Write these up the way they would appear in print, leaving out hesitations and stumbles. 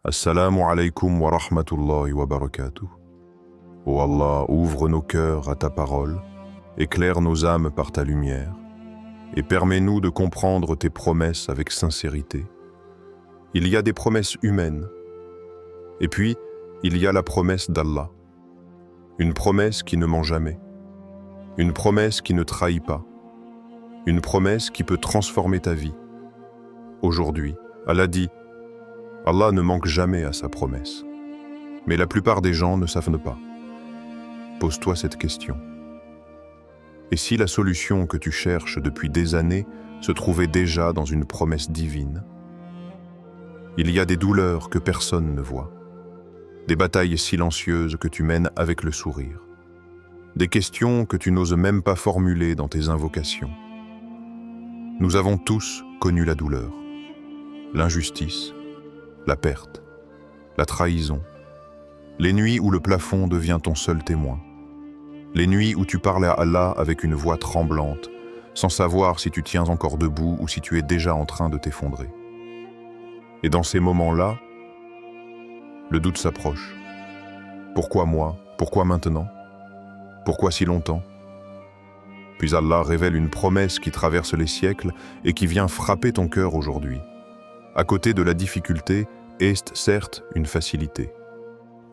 Assalamu alaikum wa rahmatullahi wa barakatuh. Ô Allah, ouvre nos cœurs à ta parole, éclaire nos âmes par ta lumière, et permets-nous de comprendre tes promesses avec sincérité. Il y a des promesses humaines, et puis il y a la promesse d'Allah. Une promesse qui ne ment jamais, une promesse qui ne trahit pas, une promesse qui peut transformer ta vie. Aujourd'hui, Allah dit, Allah ne manque jamais à sa promesse. Mais la plupart des gens ne savent pas. Pose-toi cette question. Et si la solution que tu cherches depuis des années se trouvait déjà dans une promesse divine? Il y a des douleurs que personne ne voit, des batailles silencieuses que tu mènes avec le sourire, des questions que tu n'oses même pas formuler dans tes invocations. Nous avons tous connu la douleur, l'injustice, la perte, la trahison, les nuits où le plafond devient ton seul témoin, les nuits où tu parles à Allah avec une voix tremblante, sans savoir si tu tiens encore debout ou si tu es déjà en train de t'effondrer. Et dans ces moments-là, le doute s'approche. Pourquoi moi? Pourquoi maintenant? Pourquoi si longtemps? Puis Allah révèle une promesse qui traverse les siècles et qui vient frapper ton cœur aujourd'hui. À côté de la difficulté, est certes une facilité.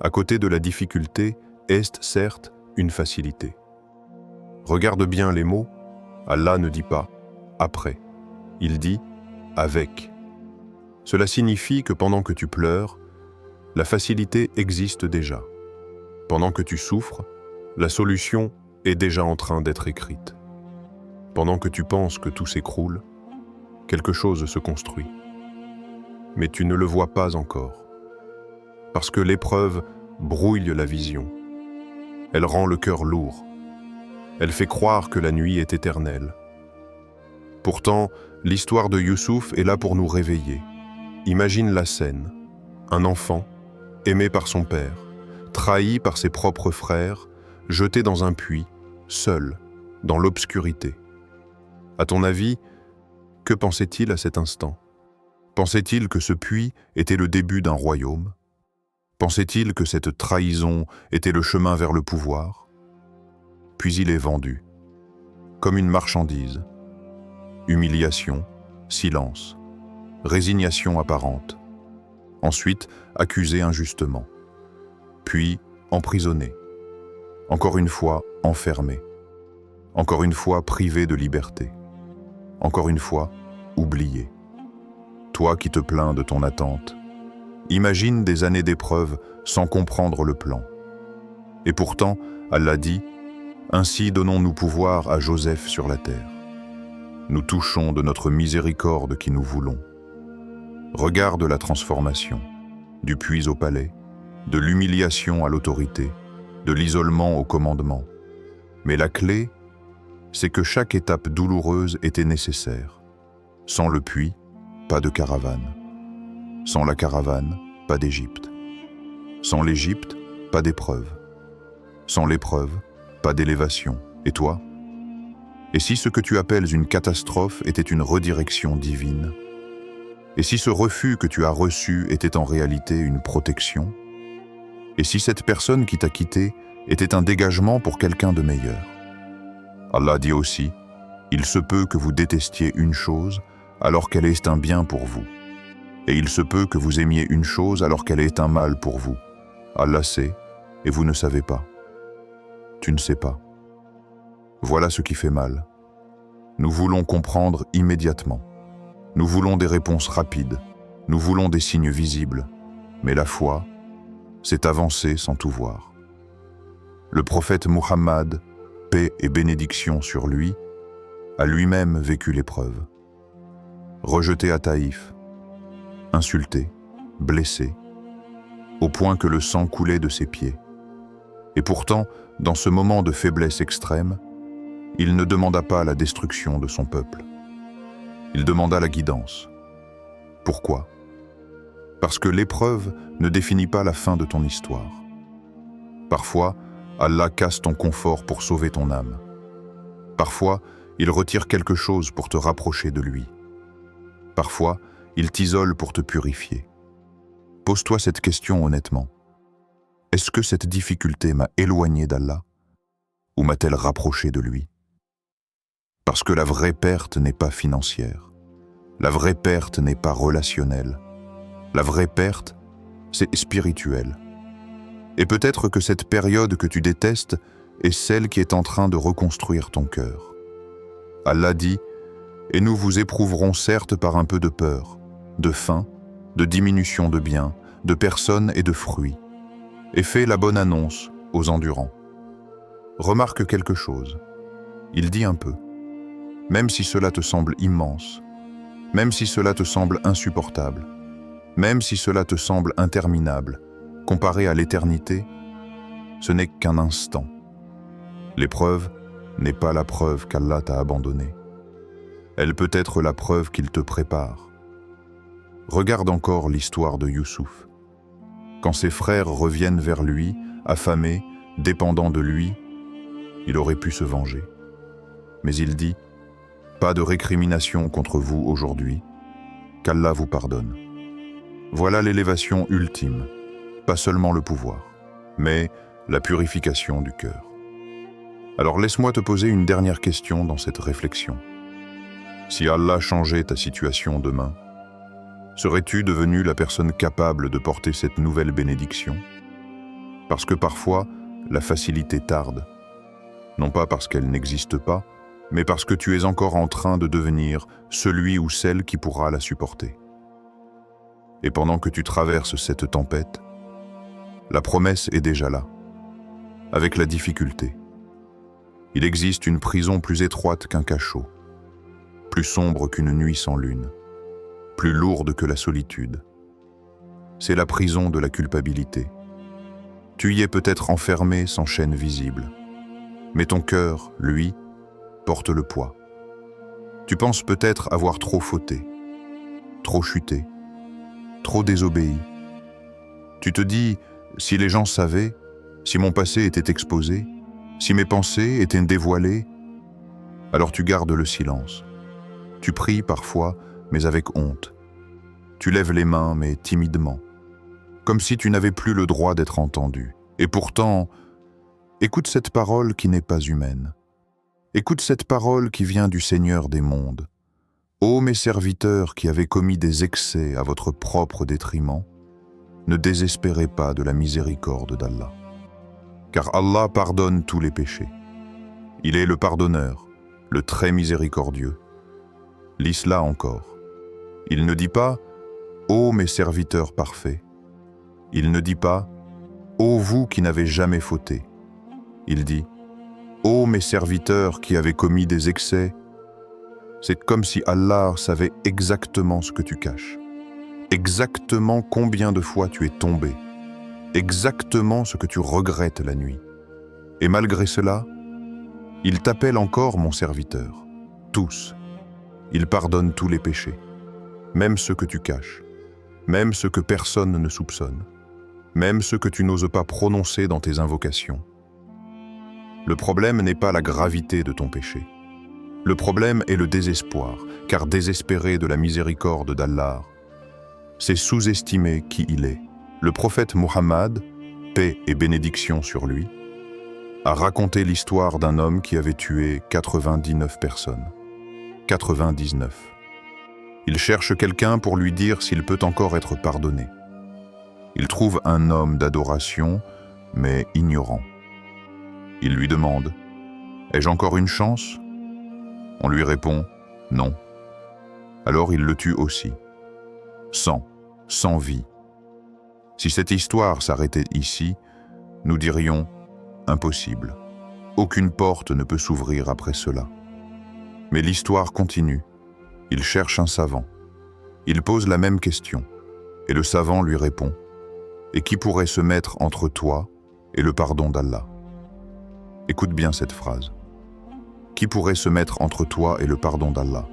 À côté de la difficulté, est certes une facilité. Regarde bien les mots, Allah ne dit pas « après », il dit « avec ». Cela signifie que pendant que tu pleures, la facilité existe déjà. Pendant que tu souffres, la solution est déjà en train d'être écrite. Pendant que tu penses que tout s'écroule, quelque chose se construit. Mais tu ne le vois pas encore, parce que l'épreuve brouille la vision. Elle rend le cœur lourd. Elle fait croire que la nuit est éternelle. Pourtant, l'histoire de Youssouf est là pour nous réveiller. Imagine la scène. Un enfant, aimé par son père, trahi par ses propres frères, jeté dans un puits, seul, dans l'obscurité. À ton avis, que pensait-il à cet instant? Pensait-il que ce puits était le début d'un royaume? Pensait-il que cette trahison était le chemin vers le pouvoir? Puis il est vendu, comme une marchandise. Humiliation, silence, résignation apparente. Ensuite, accusé injustement. Puis, emprisonné. Encore une fois, enfermé. Encore une fois, privé de liberté. Encore une fois, oublié. Toi qui te plains de ton attente, imagine des années d'épreuves sans comprendre le plan. Et pourtant, Allah dit, « Ainsi donnons-nous pouvoir à Joseph sur la terre. Nous touchons de notre miséricorde qui nous voulons. » Regarde la transformation, du puits au palais, de l'humiliation à l'autorité, de l'isolement au commandement. Mais la clé, c'est que chaque étape douloureuse était nécessaire. Sans le puits, pas de caravane. Sans la caravane, pas d'Égypte. Sans l'Égypte, pas d'épreuve. Sans l'épreuve, pas d'élévation. Et toi? Et si ce que tu appelles une catastrophe était une redirection divine? Et si ce refus que tu as reçu était en réalité une protection? Et si cette personne qui t'a quitté était un dégagement pour quelqu'un de meilleur? Allah dit aussi, « Il se peut que vous détestiez une chose alors qu'elle est un bien pour vous. Et il se peut que vous aimiez une chose alors qu'elle est un mal pour vous. Allah sait, et vous ne savez pas. Tu ne sais pas. Voilà ce qui fait mal. Nous voulons comprendre immédiatement. Nous voulons des réponses rapides. Nous voulons des signes visibles. Mais la foi, c'est avancer sans tout voir. Le prophète Muhammad, paix et bénédiction sur lui, a lui-même vécu l'épreuve. Rejeté à Taïf, insulté, blessé, au point que le sang coulait de ses pieds. Et pourtant, dans ce moment de faiblesse extrême, il ne demanda pas la destruction de son peuple. Il demanda la guidance. Pourquoi? Parce que l'épreuve ne définit pas la fin de ton histoire. Parfois, Allah casse ton confort pour sauver ton âme. Parfois, il retire quelque chose pour te rapprocher de lui. Parfois, il t'isole pour te purifier. Pose-toi cette question honnêtement. Est-ce que cette difficulté m'a éloigné d'Allah ou m'a-t-elle rapproché de lui? Parce que la vraie perte n'est pas financière. La vraie perte n'est pas relationnelle. La vraie perte, c'est spirituel. Et peut-être que cette période que tu détestes est celle qui est en train de reconstruire ton cœur. Allah dit « Et nous vous éprouverons certes par un peu de peur, de faim, de diminution de biens, de personnes et de fruits. Et fais la bonne annonce aux endurants. » Remarque quelque chose. Il dit un peu. Même si cela te semble immense, même si cela te semble insupportable, même si cela te semble interminable, comparé à l'éternité, ce n'est qu'un instant. L'épreuve n'est pas la preuve qu'Allah t'a abandonné. Elle peut être la preuve qu'il te prépare. Regarde encore l'histoire de Youssouf. Quand ses frères reviennent vers lui, affamés, dépendants de lui, il aurait pu se venger. Mais il dit « Pas de récrimination contre vous aujourd'hui, qu'Allah vous pardonne. » Voilà l'élévation ultime, pas seulement le pouvoir, mais la purification du cœur. Alors laisse-moi te poser une dernière question dans cette réflexion. Si Allah changeait ta situation demain, serais-tu devenu la personne capable de porter cette nouvelle bénédiction? Parce que parfois, la facilité tarde. Non pas parce qu'elle n'existe pas, mais parce que tu es encore en train de devenir celui ou celle qui pourra la supporter. Et pendant que tu traverses cette tempête, la promesse est déjà là, avec la difficulté. Il existe une prison plus étroite qu'un cachot, plus sombre qu'une nuit sans lune, plus lourde que la solitude. C'est la prison de la culpabilité. Tu y es peut-être enfermé sans chaîne visible, mais ton cœur, lui, porte le poids. Tu penses peut-être avoir trop fauté, trop chuté, trop désobéi. Tu te dis, si les gens savaient, si mon passé était exposé, si mes pensées étaient dévoilées, alors tu gardes le silence. Tu pries parfois, mais avec honte. Tu lèves les mains, mais timidement, comme si tu n'avais plus le droit d'être entendu. Et pourtant, écoute cette parole qui n'est pas humaine. Écoute cette parole qui vient du Seigneur des mondes. Ô mes serviteurs qui avez commis des excès à votre propre détriment, ne désespérez pas de la miséricorde d'Allah. Car Allah pardonne tous les péchés. Il est le pardonneur, le très miséricordieux. Lis cela encore. Il ne dit pas « Ô mes serviteurs parfaits ». Il ne dit pas « Ô vous qui n'avez jamais fauté ». Il dit « Ô mes serviteurs qui avez commis des excès ». C'est comme si Allah savait exactement ce que tu caches, exactement combien de fois tu es tombé, exactement ce que tu regrettes la nuit. Et malgré cela, il t'appelle encore mon serviteur, tous. Il pardonne tous les péchés, même ceux que tu caches, même ceux que personne ne soupçonne, même ceux que tu n'oses pas prononcer dans tes invocations. Le problème n'est pas la gravité de ton péché. Le problème est le désespoir, car désespérer de la miséricorde d'Allah, c'est sous-estimer qui il est. Le prophète Muhammad, paix et bénédiction sur lui, a raconté l'histoire d'un homme qui avait tué 99 personnes. 99. Il cherche quelqu'un pour lui dire s'il peut encore être pardonné. Il trouve un homme d'adoration, mais ignorant. Il lui demande « Ai-je encore une chance ?» On lui répond « Non ». Alors il le tue aussi. Sans vie. Si cette histoire s'arrêtait ici, nous dirions « Impossible. Aucune porte ne peut s'ouvrir après cela. » Mais l'histoire continue. Il cherche un savant. Il pose la même question, et le savant lui répond « Et qui pourrait se mettre entre toi et le pardon d'Allah ?» Écoute bien cette phrase. Qui pourrait se mettre entre toi et le pardon d'Allah?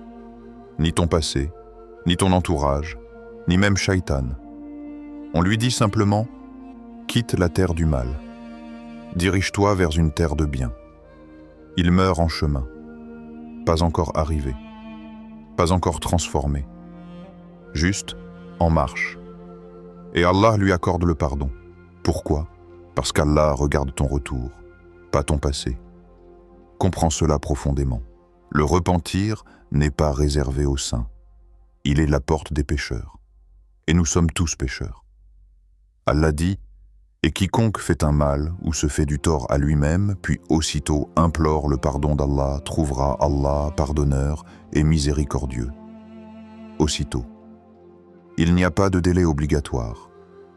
Ni ton passé, ni ton entourage, ni même Shaitan. On lui dit simplement « Quitte la terre du mal. Dirige-toi vers une terre de bien. » Il meurt en chemin. Pas encore arrivé. Pas encore transformé. Juste en marche. Et Allah lui accorde le pardon. Pourquoi? Parce qu'Allah regarde ton retour, pas ton passé. Comprends cela profondément. Le repentir n'est pas réservé aux saints. Il est la porte des pécheurs. Et nous sommes tous pécheurs. Allah dit: « Et quiconque fait un mal ou se fait du tort à lui-même, puis aussitôt implore le pardon d'Allah, trouvera Allah pardonneur et miséricordieux. » Aussitôt. Il n'y a pas de délai obligatoire,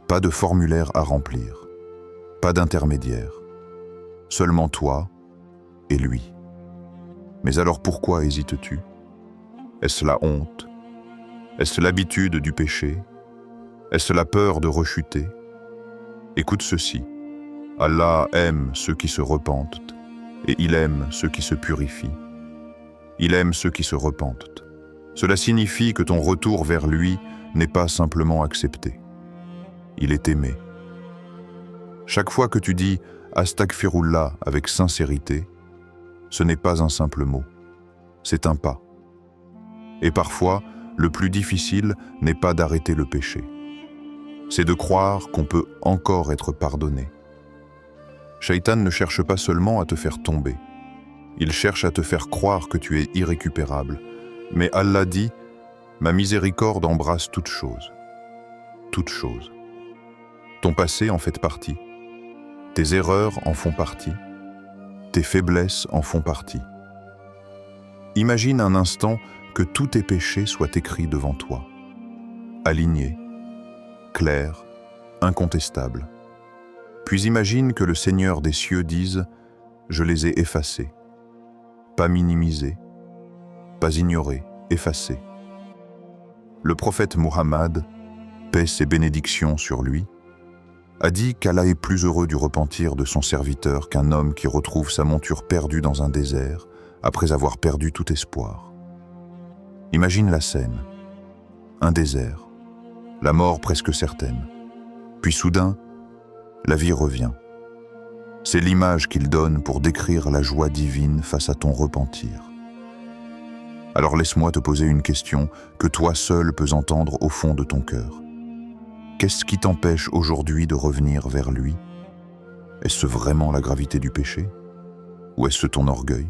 pas de formulaire à remplir, pas d'intermédiaire. Seulement toi et lui. Mais alors pourquoi hésites-tu? Est-ce la honte? Est-ce l'habitude du péché? Est-ce la peur de rechuter? Écoute ceci. Allah aime ceux qui se repentent et il aime ceux qui se purifient. Il aime ceux qui se repentent. Cela signifie que ton retour vers lui n'est pas simplement accepté. Il est aimé. Chaque fois que tu dis « Astaghfirullah » avec sincérité, ce n'est pas un simple mot, c'est un pas. Et parfois, le plus difficile n'est pas d'arrêter le péché. C'est de croire qu'on peut encore être pardonné. Shaitan ne cherche pas seulement à te faire tomber. Il cherche à te faire croire que tu es irrécupérable. Mais Allah dit: « Ma miséricorde embrasse toute chose. » Toute chose. Ton passé en fait partie. Tes erreurs en font partie. Tes faiblesses en font partie. Imagine un instant que tous tes péchés soient écrits devant toi, alignés, clairs, incontestables. Puis imagine que le Seigneur des cieux dise: « Je les ai effacés. » Pas minimisés, pas ignorés, effacés. Le prophète Muhammad, paix et bénédictions sur lui, a dit qu'Allah est plus heureux du repentir de son serviteur qu'un homme qui retrouve sa monture perdue dans un désert après avoir perdu tout espoir. Imagine la scène. Un désert, la mort presque certaine. Puis soudain, la vie revient. C'est l'image qu'il donne pour décrire la joie divine face à ton repentir. Alors laisse-moi te poser une question que toi seul peux entendre au fond de ton cœur. Qu'est-ce qui t'empêche aujourd'hui de revenir vers lui? Est-ce vraiment la gravité du péché? Ou est-ce ton orgueil?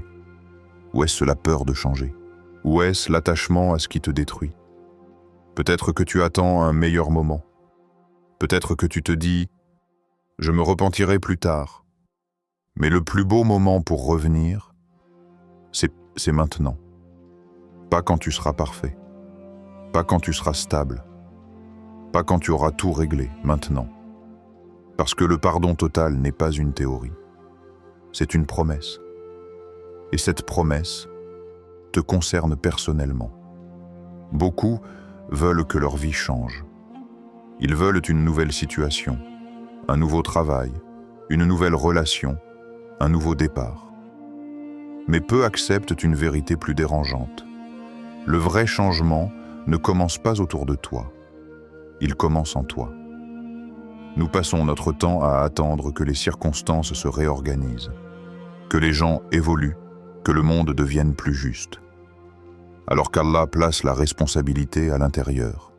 Ou est-ce la peur de changer? Ou est-ce l'attachement à ce qui te détruit? Peut-être que tu attends un meilleur moment. Peut-être que tu te dis « Je me repentirai plus tard ». Mais le plus beau moment pour revenir, c'est maintenant. Pas quand tu seras parfait. Pas quand tu seras stable. Pas quand tu auras tout réglé, maintenant. Parce que le pardon total n'est pas une théorie. C'est une promesse. Et cette promesse te concerne personnellement. Beaucoup veulent que leur vie change. Ils veulent une nouvelle situation, un nouveau travail, une nouvelle relation, un nouveau départ. Mais peu acceptent une vérité plus dérangeante. Le vrai changement ne commence pas autour de toi. Il commence en toi. Nous passons notre temps à attendre que les circonstances se réorganisent, que les gens évoluent, que le monde devienne plus juste. Alors qu'Allah place la responsabilité à l'intérieur.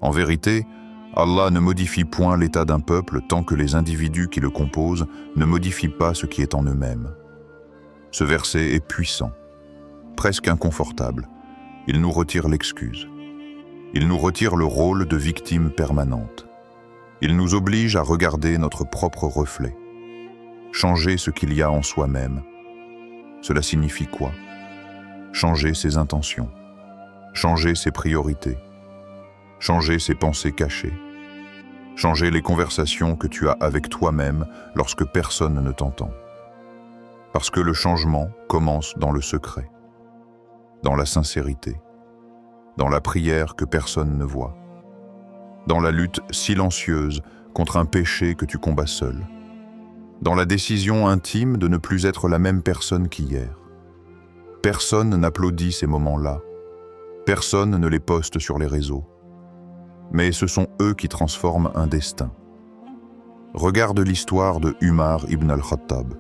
En vérité, Allah ne modifie point l'état d'un peuple tant que les individus qui le composent ne modifient pas ce qui est en eux-mêmes. Ce verset est puissant, presque inconfortable. Il nous retire l'excuse. Il nous retire le rôle de victime permanente. Il nous oblige à regarder notre propre reflet, changer ce qu'il y a en soi-même. Cela signifie quoi? Changer ses intentions, changer ses priorités, changer ses pensées cachées, changer les conversations que tu as avec toi-même lorsque personne ne t'entend. Parce que le changement commence dans le secret, dans la sincérité, dans la prière que personne ne voit, dans la lutte silencieuse contre un péché que tu combats seul, dans la décision intime de ne plus être la même personne qu'hier. Personne n'applaudit ces moments-là, personne ne les poste sur les réseaux, mais ce sont eux qui transforment un destin. Regarde l'histoire de Umar ibn al-Khattab,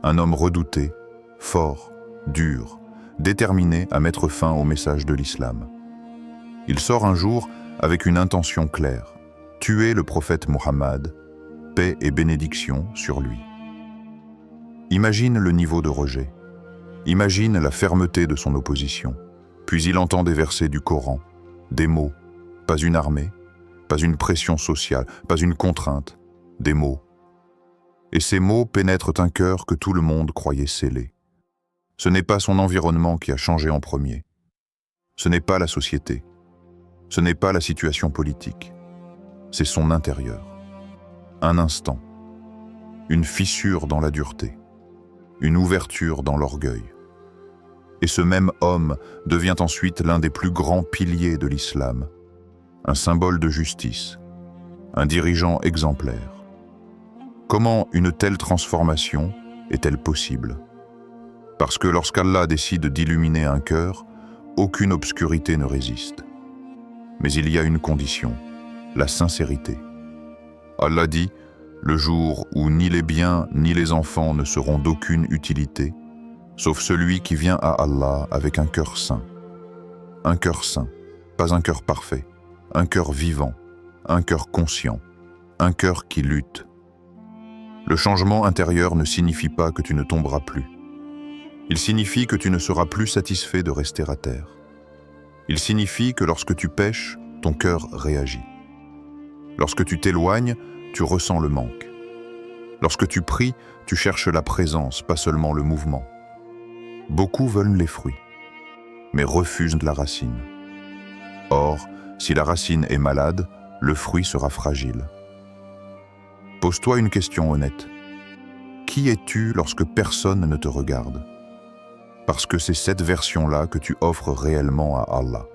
un homme redouté, fort, dur, déterminé à mettre fin au message de l'islam. Il sort un jour avec une intention claire, tuer le prophète Muhammad, paix et bénédiction sur lui. Imagine le niveau de rejet. Imagine la fermeté de son opposition. Puis il entend des versets du Coran, des mots, pas une armée, pas une pression sociale, pas une contrainte, des mots. Et ces mots pénètrent un cœur que tout le monde croyait scellé. Ce n'est pas son environnement qui a changé en premier. Ce n'est pas la société. Ce n'est pas la situation politique. C'est son intérieur. Un instant. Une fissure dans la dureté. Une ouverture dans l'orgueil. Et ce même homme devient ensuite l'un des plus grands piliers de l'islam, un symbole de justice, un dirigeant exemplaire. Comment une telle transformation est-elle possible? Parce que lorsqu'Allah décide d'illuminer un cœur, aucune obscurité ne résiste. Mais il y a une condition, la sincérité. Allah dit, le jour où ni les biens ni les enfants ne seront d'aucune utilité, sauf celui qui vient à Allah avec un cœur saint. Un cœur saint, pas un cœur parfait, un cœur vivant, un cœur conscient, un cœur qui lutte. Le changement intérieur ne signifie pas que tu ne tomberas plus. Il signifie que tu ne seras plus satisfait de rester à terre. Il signifie que lorsque tu pèches, ton cœur réagit. Lorsque tu t'éloignes, tu ressens le manque. Lorsque tu pries, tu cherches la présence, pas seulement le mouvement. Beaucoup veulent les fruits, mais refusent la racine. Or, si la racine est malade, le fruit sera fragile. Pose-toi une question honnête. Qui es-tu lorsque personne ne te regarde? Parce que c'est cette version-là que tu offres réellement à Allah.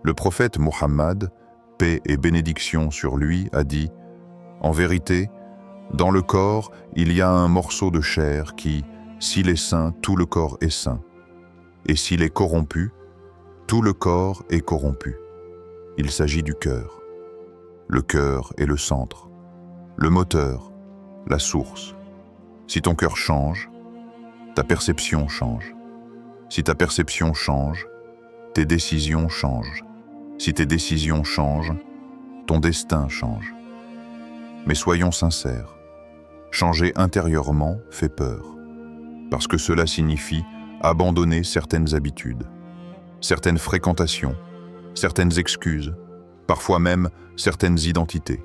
Le prophète Muhammad, paix et bénédiction sur lui, a dit « En vérité, dans le corps, il y a un morceau de chair qui, s'il est sain, tout le corps est sain. Et s'il est corrompu, tout le corps est corrompu. Il s'agit du cœur. Le cœur est le centre, le moteur, la source. Si ton cœur change, ta perception change. Si ta perception change, tes décisions changent. Si tes décisions changent, ton destin change. Mais soyons sincères, changer intérieurement fait peur, parce que cela signifie abandonner certaines habitudes, certaines fréquentations, certaines excuses, parfois même certaines identités.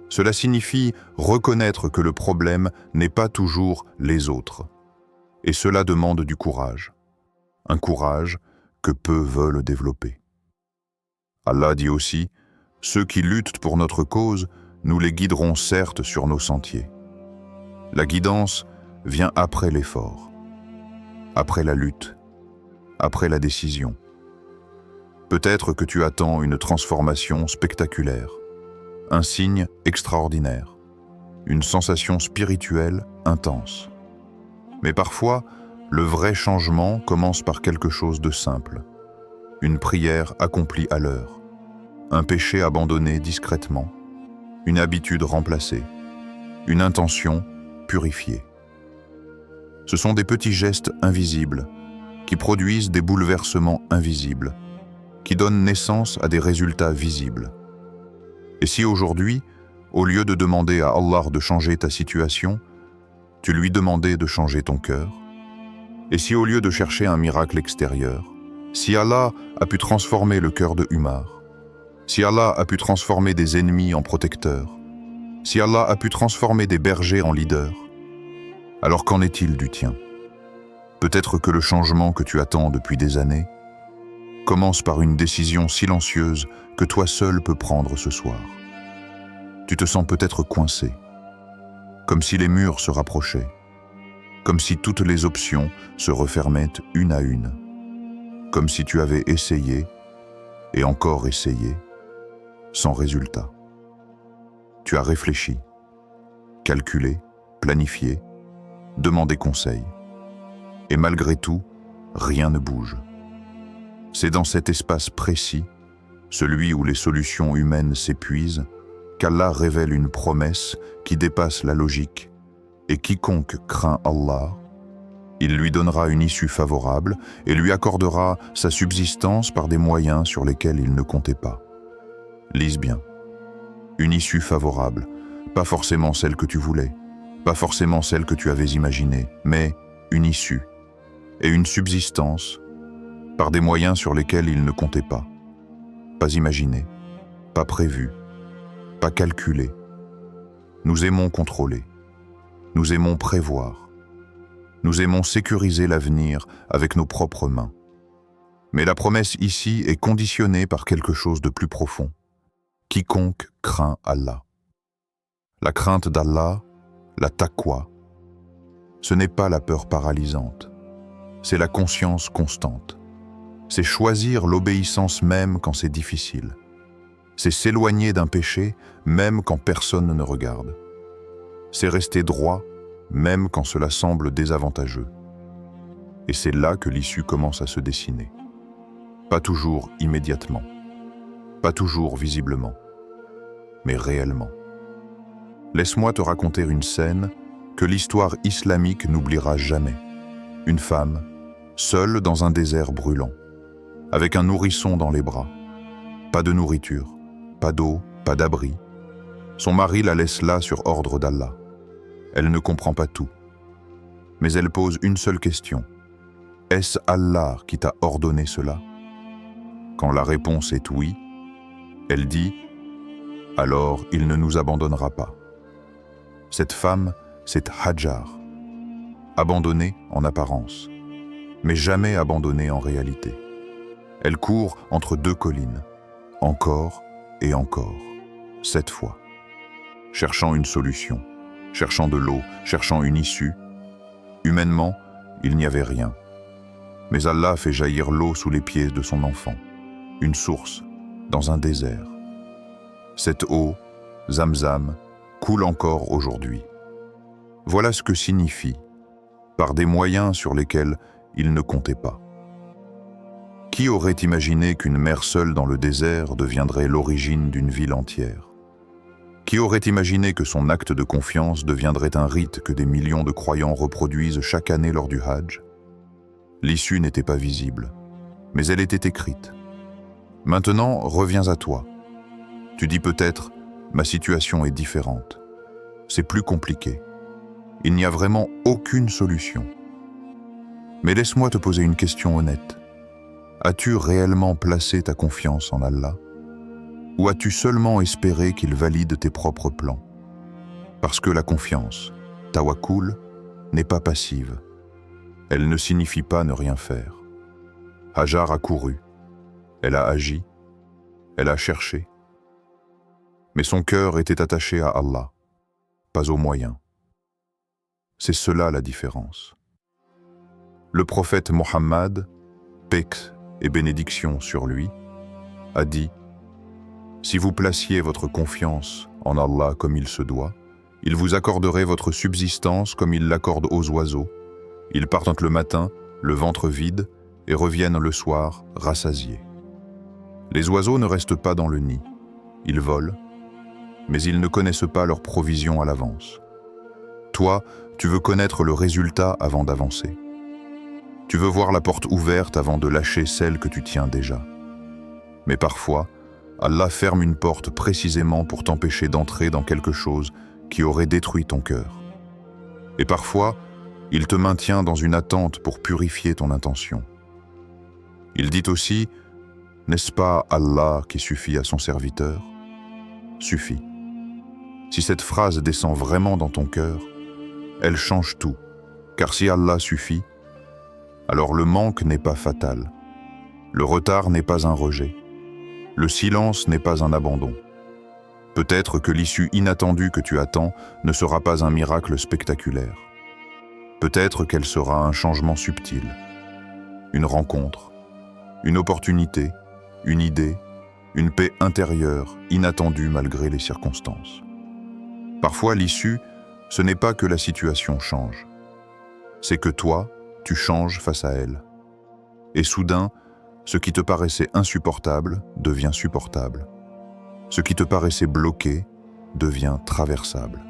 Cela signifie reconnaître que le problème n'est pas toujours les autres, et cela demande du courage, un courage que peu veulent développer. Allah dit aussi, « Ceux qui luttent pour notre cause, nous les guiderons certes sur nos sentiers. » La guidance vient après l'effort, après la lutte, après la décision. Peut-être que tu attends une transformation spectaculaire, un signe extraordinaire, une sensation spirituelle intense. Mais parfois, le vrai changement commence par quelque chose de simple, une prière accomplie à l'heure, un péché abandonné discrètement, une habitude remplacée, une intention purifiée. Ce sont des petits gestes invisibles qui produisent des bouleversements invisibles, qui donnent naissance à des résultats visibles. Et si aujourd'hui, au lieu de demander à Allah de changer ta situation, tu lui demandais de changer ton cœur? Et si au lieu de chercher un miracle extérieur, si Allah a pu transformer le cœur de Umar, si Allah a pu transformer des ennemis en protecteurs, si Allah a pu transformer des bergers en leaders, alors qu'en est-il du tien? Peut-être que le changement que tu attends depuis des années commence par une décision silencieuse que toi seul peux prendre ce soir. Tu te sens peut-être coincé, comme si les murs se rapprochaient, comme si toutes les options se refermaient une à une, comme si tu avais essayé et encore essayé, sans résultat. Tu as réfléchi, calculé, planifié, demandé conseil. Et malgré tout, rien ne bouge. C'est dans cet espace précis, celui où les solutions humaines s'épuisent, qu'Allah révèle une promesse qui dépasse la logique, et quiconque craint Allah, il lui donnera une issue favorable et lui accordera sa subsistance par des moyens sur lesquels il ne comptait pas. Lise bien. Une issue favorable, pas forcément celle que tu voulais, pas forcément celle que tu avais imaginée, mais une issue et une subsistance par des moyens sur lesquels il ne comptait pas. Pas imaginé, pas prévu, pas calculé. Nous aimons contrôler, nous aimons prévoir, nous aimons sécuriser l'avenir avec nos propres mains. Mais la promesse ici est conditionnée par quelque chose de plus profond. Quiconque craint Allah. La crainte d'Allah, la taqwa, ce n'est pas la peur paralysante, c'est la conscience constante. C'est choisir l'obéissance même quand c'est difficile. C'est s'éloigner d'un péché même quand personne ne regarde. C'est rester droit même quand cela semble désavantageux. Et c'est là que l'issue commence à se dessiner. Pas toujours immédiatement, pas toujours visiblement, mais réellement. Laisse-moi te raconter une scène que l'histoire islamique n'oubliera jamais. Une femme, seule dans un désert brûlant, avec un nourrisson dans les bras. Pas de nourriture, pas d'eau, pas d'abri. Son mari la laisse là sur ordre d'Allah. Elle ne comprend pas tout. Mais elle pose une seule question. Est-ce Allah qui t'a ordonné cela? Quand la réponse est oui, elle dit « Alors il ne nous abandonnera pas ». Cette femme, c'est Hajar, abandonnée en apparence, mais jamais abandonnée en réalité. Elle court entre deux collines, encore et encore, 7 fois, cherchant une solution, cherchant de l'eau, cherchant une issue. Humainement, il n'y avait rien. Mais Allah fait jaillir l'eau sous les pieds de son enfant, une source, dans un désert. Cette eau, Zamzam, coule encore aujourd'hui. Voilà ce que signifie, par des moyens sur lesquels il ne comptait pas. Qui aurait imaginé qu'une mère seule dans le désert deviendrait l'origine d'une ville entière? Qui aurait imaginé que son acte de confiance deviendrait un rite que des millions de croyants reproduisent chaque année lors du Hajj? L'issue n'était pas visible, mais elle était écrite. Maintenant, reviens à toi. Tu dis peut-être, ma situation est différente. C'est plus compliqué. Il n'y a vraiment aucune solution. Mais laisse-moi te poser une question honnête. As-tu réellement placé ta confiance en Allah? Ou as-tu seulement espéré qu'il valide tes propres plans? Parce que la confiance, tawakkul, n'est pas passive. Elle ne signifie pas ne rien faire. Hajar a couru, elle a agi, elle a cherché. Mais son cœur était attaché à Allah, pas aux moyens. C'est cela la différence. Le prophète Mohammed, paix et bénédiction sur lui, a dit « Si vous placiez votre confiance en Allah comme il se doit, il vous accorderait votre subsistance comme il l'accorde aux oiseaux. Ils partent le matin, le ventre vide, et reviennent le soir, rassasiés. Les oiseaux ne restent pas dans le nid. Ils volent, mais ils ne connaissent pas leurs provisions à l'avance. Toi, tu veux connaître le résultat avant d'avancer. Tu veux voir la porte ouverte avant de lâcher celle que tu tiens déjà. Mais parfois, Allah ferme une porte précisément pour t'empêcher d'entrer dans quelque chose qui aurait détruit ton cœur. Et parfois, il te maintient dans une attente pour purifier ton intention. Il dit aussi, n'est-ce pas Allah qui suffit à son serviteur? Suffit. Si cette phrase descend vraiment dans ton cœur, elle change tout, car si Allah suffit, alors le manque n'est pas fatal, le retard n'est pas un rejet, le silence n'est pas un abandon. Peut-être que l'issue inattendue que tu attends ne sera pas un miracle spectaculaire. Peut-être qu'elle sera un changement subtil, une rencontre, une opportunité, une idée, une paix intérieure inattendue malgré les circonstances. Parfois, l'issue, ce n'est pas que la situation change. C'est que toi, tu changes face à elle. Et soudain, ce qui te paraissait insupportable devient supportable. Ce qui te paraissait bloqué devient traversable.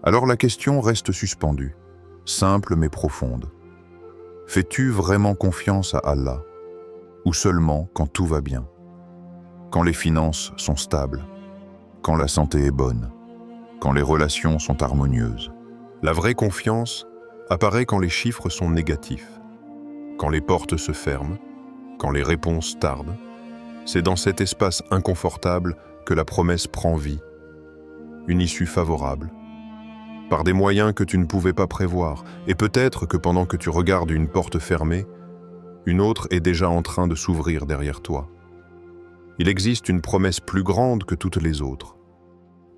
Alors la question reste suspendue, simple mais profonde. Fais-tu vraiment confiance à Allah, ou seulement quand tout va bien, quand les finances sont stables, quand la santé est bonne, quand les relations sont harmonieuses. La vraie confiance apparaît quand les chiffres sont négatifs, quand les portes se ferment, quand les réponses tardent. C'est dans cet espace inconfortable que la promesse prend vie, une issue favorable, par des moyens que tu ne pouvais pas prévoir, et peut-être que pendant que tu regardes une porte fermée, une autre est déjà en train de s'ouvrir derrière toi. Il existe une promesse plus grande que toutes les autres,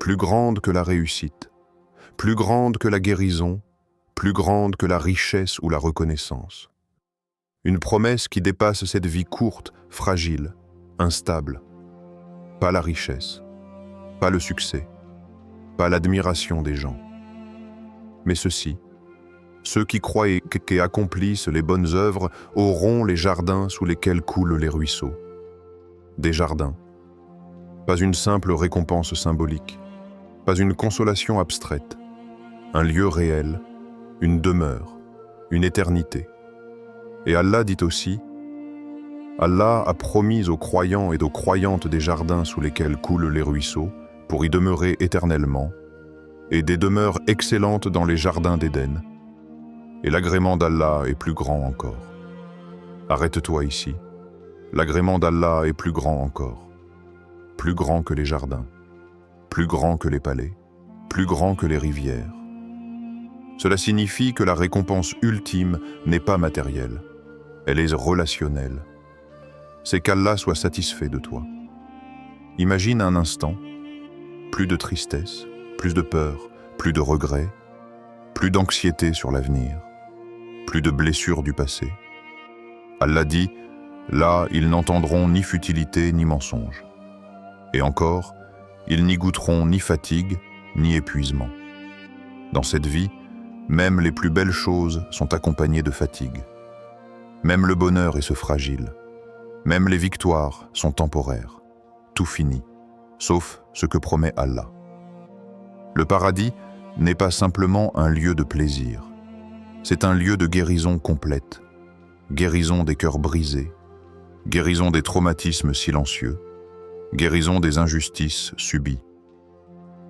plus grande que la réussite, plus grande que la guérison, plus grande que la richesse ou la reconnaissance. Une promesse qui dépasse cette vie courte, fragile, instable. Pas la richesse, pas le succès, pas l'admiration des gens. Mais ceux qui croient et accomplissent les bonnes œuvres auront les jardins sous lesquels coulent les ruisseaux. Des jardins. Pas une simple récompense symbolique, pas une consolation abstraite, un lieu réel, une demeure, une éternité. Et Allah dit aussi, Allah a promis aux croyants et aux croyantes des jardins sous lesquels coulent les ruisseaux pour y demeurer éternellement, et des demeures excellentes dans les jardins d'Éden. Et l'agrément d'Allah est plus grand encore. Arrête-toi ici. L'agrément d'Allah est plus grand encore. Plus grand que les jardins, plus grand que les palais, plus grand que les rivières. Cela signifie que la récompense ultime n'est pas matérielle, elle est relationnelle. C'est qu'Allah soit satisfait de toi. Imagine un instant, plus de tristesse, plus de peur, plus de regrets, plus d'anxiété sur l'avenir, plus de blessures du passé. Allah dit, là, ils n'entendront ni futilité ni mensonge. Et encore, ils n'y goûteront ni fatigue, ni épuisement. Dans cette vie, même les plus belles choses sont accompagnées de fatigue. Même le bonheur est ce fragile. Même les victoires sont temporaires. Tout finit, sauf ce que promet Allah. Le paradis n'est pas simplement un lieu de plaisir. C'est un lieu de guérison complète. Guérison des cœurs brisés, guérison des traumatismes silencieux, guérison des injustices subies.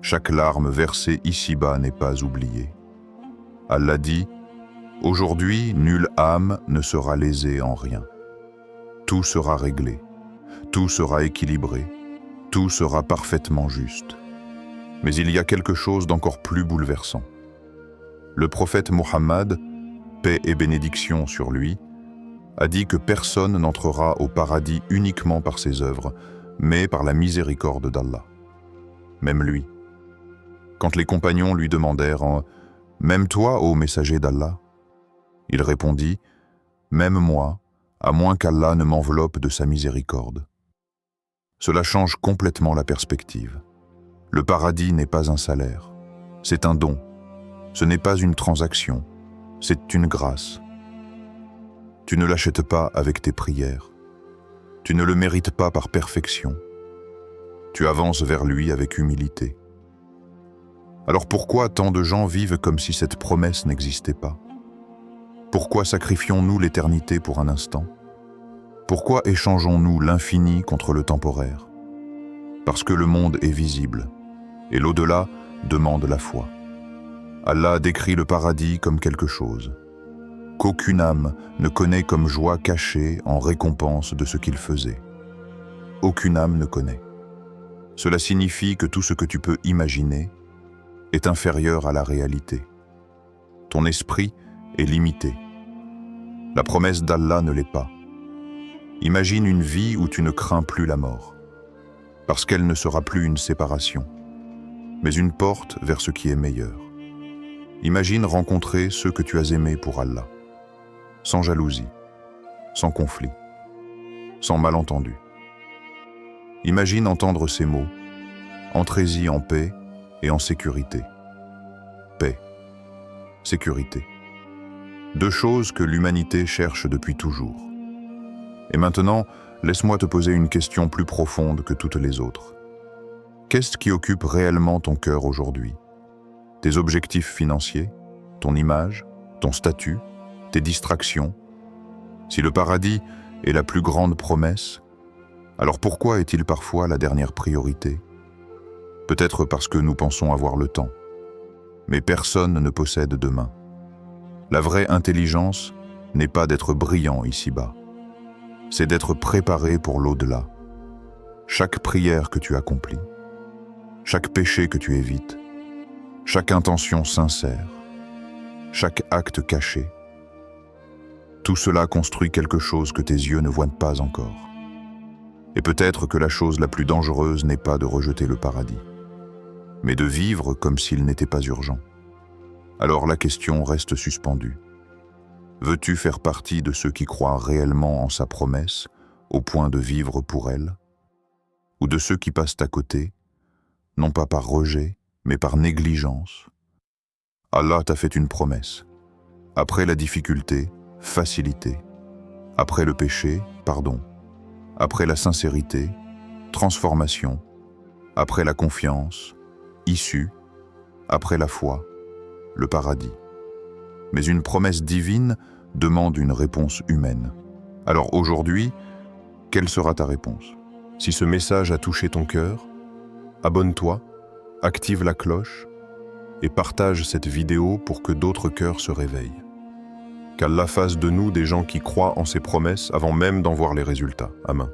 Chaque larme versée ici-bas n'est pas oubliée. Allah dit, « Aujourd'hui, nulle âme ne sera lésée en rien. Tout sera réglé, tout sera équilibré, tout sera parfaitement juste. » Mais il y a quelque chose d'encore plus bouleversant. Le prophète Muhammad, paix et bénédiction sur lui, a dit que personne n'entrera au paradis uniquement par ses œuvres, mais par la miséricorde d'Allah. Même lui. Quand les compagnons lui demandèrent « Même toi, ô messager d'Allah ?» Il répondit « Même moi, à moins qu'Allah ne m'enveloppe de sa miséricorde. » Cela change complètement la perspective. Le paradis n'est pas un salaire, c'est un don. Ce n'est pas une transaction, c'est une grâce. Tu ne l'achètes pas avec tes prières. Tu ne le mérites pas par perfection. Tu avances vers lui avec humilité. Alors pourquoi tant de gens vivent comme si cette promesse n'existait pas? Pourquoi sacrifions-nous l'éternité pour un instant? Pourquoi échangeons-nous l'infini contre le temporaire? Parce que le monde est visible, et l'au-delà demande la foi. Allah décrit le paradis comme quelque chose qu'aucune âme ne connaît comme joie cachée en récompense de ce qu'il faisait. Aucune âme ne connaît. Cela signifie que tout ce que tu peux imaginer est inférieur à la réalité. Ton esprit est limité. La promesse d'Allah ne l'est pas. Imagine une vie où tu ne crains plus la mort, parce qu'elle ne sera plus une séparation, mais une porte vers ce qui est meilleur. Imagine rencontrer ceux que tu as aimés pour Allah, sans jalousie, sans conflit, sans malentendu. Imagine entendre ces mots, entrez-y en paix et en sécurité. Paix, sécurité. Deux choses que l'humanité cherche depuis toujours. Et maintenant, laisse-moi te poser une question plus profonde que toutes les autres. Qu'est-ce qui occupe réellement ton cœur aujourd'hui? Tes objectifs financiers, ton image, ton statut, tes distractions? Si le paradis est la plus grande promesse, alors pourquoi est-il parfois la dernière priorité? Peut-être parce que nous pensons avoir le temps. Mais personne ne possède demain. La vraie intelligence n'est pas d'être brillant ici-bas. C'est d'être préparé pour l'au-delà. Chaque prière que tu accomplis, chaque péché que tu évites, chaque intention sincère, chaque acte caché, tout cela construit quelque chose que tes yeux ne voient pas encore. Et peut-être que la chose la plus dangereuse n'est pas de rejeter le paradis, mais de vivre comme s'il n'était pas urgent. Alors la question reste suspendue. Veux-tu faire partie de ceux qui croient réellement en sa promesse, au point de vivre pour elle? Ou de ceux qui passent à côté, non pas par rejet, mais par négligence? Allah t'a fait une promesse. Après la difficulté, facilité. Après le péché, pardon. Après la sincérité, transformation. Après la confiance, issue. Après la foi, le paradis. Mais une promesse divine demande une réponse humaine. Alors aujourd'hui, quelle sera ta réponse? Si ce message a touché ton cœur, abonne-toi, active la cloche et partage cette vidéo pour que d'autres cœurs se réveillent. Qu'Allah fasse de nous des gens qui croient en ses promesses avant même d'en voir les résultats. Amen.